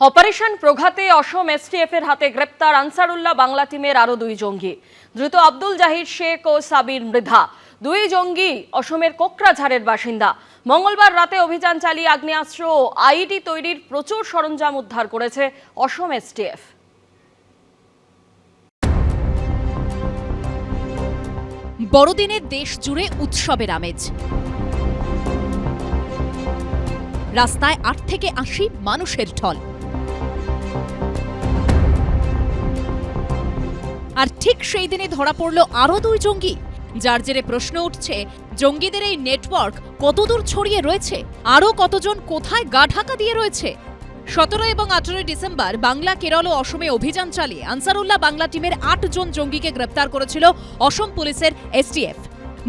Operation প্রঘাতে অসম STF এর হাতে গ্রেপ্তার আনসারুল্লাহ বাংলা টিমের আরো দুই জঙ্গি। ধৃত আব্দুল জাহির শেখ ও সাবির মৃধা। দুই জঙ্গি অসমের কোকরাঝাড়ের বাসিন্দা। মঙ্গলবার রাতে অভিযান চালিয়ে আগ্নেয়াস্ত্র ও আইডি তৈরির প্রচুর সরঞ্জাম উদ্ধার করেছে অসম এসটিএফ। বড়দিনে দেশ জুড়ে উৎসবের আমেজ। রাস্তায় ৮ থেকে ৮০ মানুষের ঢল। আর ঠিক সেই দিনে ধরা পড়ল আরও দুই জঙ্গি, যার জেরে প্রশ্ন উঠছে জঙ্গিদের এই নেটওয়ার্ক কতদূর ছড়িয়ে রয়েছে, আরও কতজন কোথায় গা ঢাকা দিয়ে রয়েছে। ১৭ এবং ১৮ ডিসেম্বর বাংলা, কেরল ও অসমে অভিযান চালিয়ে আনসারুল্লাহ বাংলা টিমের ৮ জন জঙ্গিকে গ্রেপ্তার করেছিল অসম পুলিশের এসটিএফ।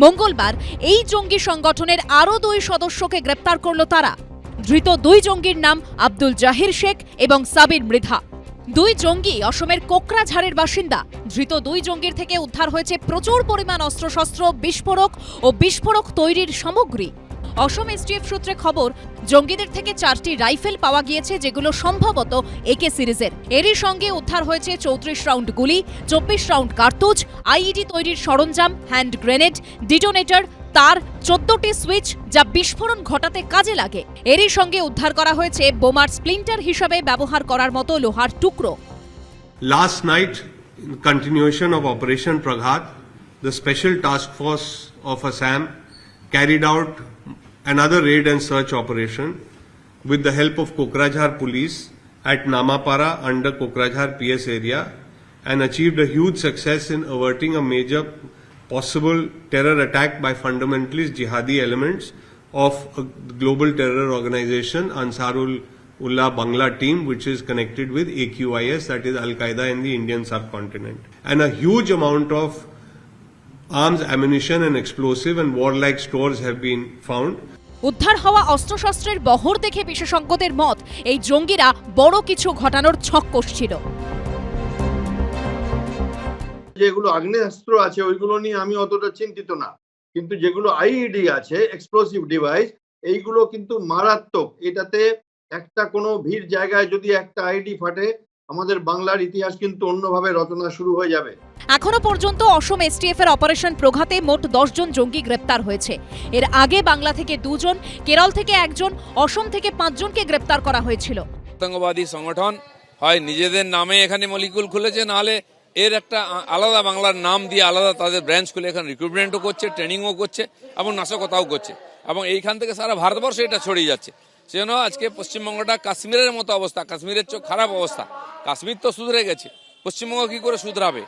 মঙ্গলবার এই জঙ্গি সংগঠনের আরও দুই সদস্যকে গ্রেপ্তার করল তারা। ধৃত দুই জঙ্গির নাম আব্দুল জাহির শেখ এবং সাবির মৃধা। দুই জঙ্গি অসমের কোকরাঝাড়ের বাসিন্দা। ধৃত দুই জঙ্গির থেকে উদ্ধার হয়েছে প্রচুর পরিমাণ অস্ত্রশস্ত্র, বিস্ফোরক ও বিস্ফোরক তৈরির সামগ্রী। অসম এসটিএফ সূত্রে খবর, জঙ্গিদের থেকে 4টি রাইফেল পাওয়া গিয়েছে, যেগুলো সম্ভবত একে সিরিজের। এরই সঙ্গে উদ্ধার হয়েছে 34 রাউন্ড গুলি, 24 রাউন্ড কার্তুজ, আইইডি তৈরির সরঞ্জাম, হ্যান্ড গ্রেনেড, ডিটোনেটর, তার, 14টি সুইচ যা বিস্ফোরণ ঘটাতে কাজে লাগে। এরই সঙ্গে উদ্ধার করা হয়েছে বোমার স্প্লিন্টার হিসেবে ব্যবহার করার মতো লোহার টুকরো। Last night, in continuation of Operation Praghat, the Special Task Force of Assam carried out another raid and search operation with the help of Kokrajhar police at Namapara under Kokrajhar PS area and achieved a huge success in averting a major possible terror attack by fundamentalist jihadi elements of a global terror organization, Ansarullah Bangla team, which is connected with AQIS, that is Al-Qaeda in the Indian subcontinent. And a huge amount of arms, ammunition and explosive and warlike stores have been found. উদ্ধার হওয়া অস্ত্রশস্ত্রের বহর দেখে বিশেষজ্ঞদের মত, এই জঙ্গিরা বড় কিছু ঘটানোর ছক কষছিল। যেগুলো আগ্নেয়াস্ত্র আছে ওইগুলো নিয়ে আমি অতটা চিন্তিত না, কিন্তু যেগুলো আইইডি আছে, এক্সপ্লোসিভ ডিভাইস, এইগুলো কিন্তু মারাত্মক। এটাতে একটা কোনো ভিড় জায়গায় যদি একটা আইডি ফাটে, আমাদের বাংলার ইতিহাস কিন্তু অন্যভাবে রচনা শুরু হয়ে যাবে। এখনো পর্যন্ত অসম এসটিএফ এর অপারেশন প্রঘাতে মোট 10 জন জঙ্গি গ্রেপ্তার হয়েছে। এর আগে বাংলা থেকে 2 জন, কেরল থেকে 1 জন, অসম থেকে 5 জনকে গ্রেপ্তার করা হয়েছিল। আতঙ্কবাদী সংগঠন হয় নিজেদের নামে এখানে মলিকুল খুলেছে, নাহলে এর একটা আলাদা বাংলার নাম দিয়ে আলাদা তাদের ব্রাঞ্চ খুলে এখানে রিক্রুটমেন্টও করছে, ট্রেনিংও করছে এবং নাশকতাও করছে, এবং এইখান থেকে সারা ভারতবর্ষে এটা ছড়িয়ে যাচ্ছে। সেজন্য আজকে পশ্চিমবঙ্গটা কাশ্মীরের মতো অবস্থা, কাশ্মীরের চেয়ে খারাপ অবস্থা। কাশ্মীর তো শুধরে গেছে, পশ্চিমবঙ্গ কি করে শুধরাবে,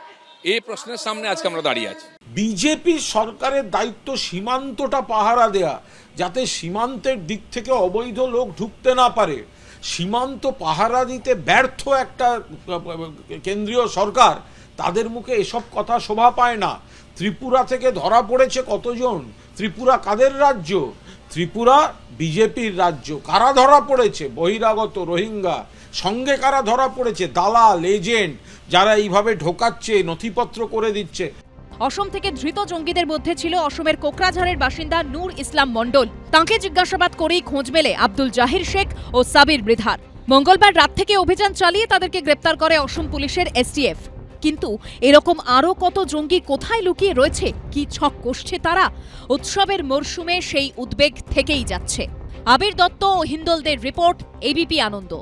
এই প্রশ্নের সামনে আজকে আমরা দাঁড়িয়ে আছি। বিজেপি সরকারের দায়িত্ব সীমান্তটা পাহারা দেয়া, যাতে সীমান্তের দিক থেকে অবৈধ লোক ঢুকতে না পারে। সীমান্ত পাহারা দিতে ব্যর্থ একটা কেন্দ্রীয় সরকার, তাদের মুখে এসব কথা শোভা পায় না। ত্রিপুরা থেকে ধরা পড়েছে কতজন? ত্রিপুরা কাদের রাজ্য? ত্রিপুরা বিজেপির রাজ্য। কারা ধরা পড়েছে? বহিরাগত রোহিঙ্গা। সঙ্গে কারা ধরা পড়েছে? দালাল, এজেন্ট, যারা এইভাবে ঢোকাচ্ছে, নথিপত্র করে দিচ্ছে। অসম থেকে ধৃত জঙ্গিদের মধ্যে ছিল অসমের কোকরাঝাড়ের বাসিন্দা নূর ইসলাম মণ্ডল। তাঁকে জিজ্ঞাসাবাদ করেই খোঁজ মেলে আব্দুল জাহির শেখ ও সাবির মৃধার। মঙ্গলবার রাত থেকে অভিযান চালিয়ে তাদেরকে গ্রেপ্তার করে অসম পুলিশের এসটিএফ। কিন্তু এরকম আরও কত জঙ্গি কোথায় লুকিয়ে রয়েছে, কি ছক কষছে তারা? উৎসবের মরশুমে সেই উদ্বেগ থেকেই যাচ্ছে। আবির দত্ত ও হিন্দলদের রিপোর্ট, এবিপি আনন্দ।